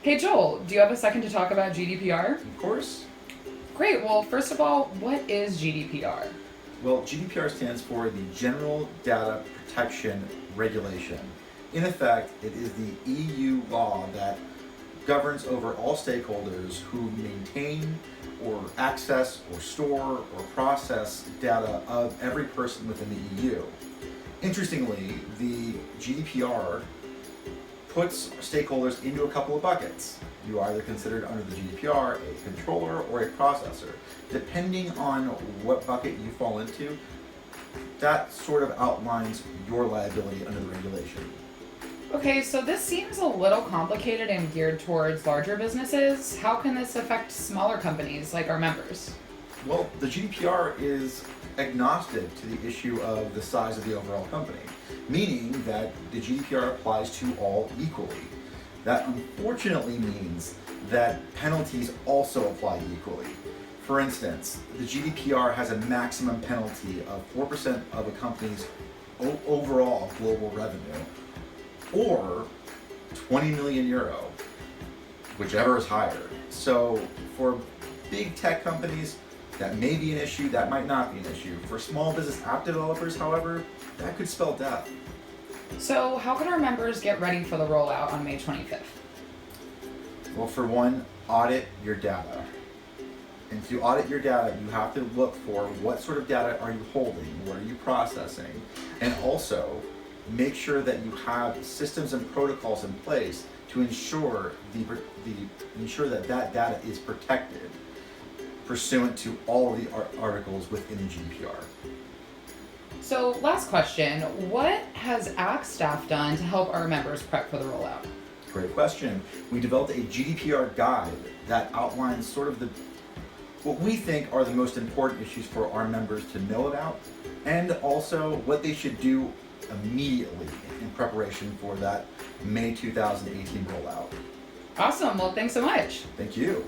Hey Joel, do you have a second to talk about GDPR? Of course. Great, well, first of all, what is GDPR? Well, GDPR stands for the General Data Protection Regulation. In effect, it is the EU law that governs over all stakeholders who maintain or access or store or process data of every person within the EU. Interestingly, the GDPR puts stakeholders into a couple of buckets. You are either considered under the GDPR a controller or a processor. Depending on what bucket you fall into, that sort of outlines your liability under the regulation. Okay, so this seems a little complicated and geared towards larger businesses. How can this affect smaller companies like our members? Well, the GDPR is agnostic to the issue of the size of the overall company, meaning that the GDPR applies to all equally. That unfortunately means that penalties also apply equally. For instance, the GDPR has a maximum penalty of 4% of a company's overall global revenue, or 20 million euro, whichever is higher. So for big tech companies, that may be an issue, that might not be an issue. For small business app developers, however, that could spell death. So, how can our members get ready for the rollout on May 25th? Well, for one, audit your data. And to audit your data, you have to look for what sort of data are you holding, what are you processing, and also make sure that you have systems and protocols in place to ensure that data is protected pursuant to all of the articles within the GDPR. So, last question, what has ACT staff done to help our members prep for the rollout? Great question. We developed a GDPR guide that outlines sort of what we think are the most important issues for our members to know about, and also what they should do immediately in preparation for that May 2018 rollout. Awesome, well, thanks so much. Thank you.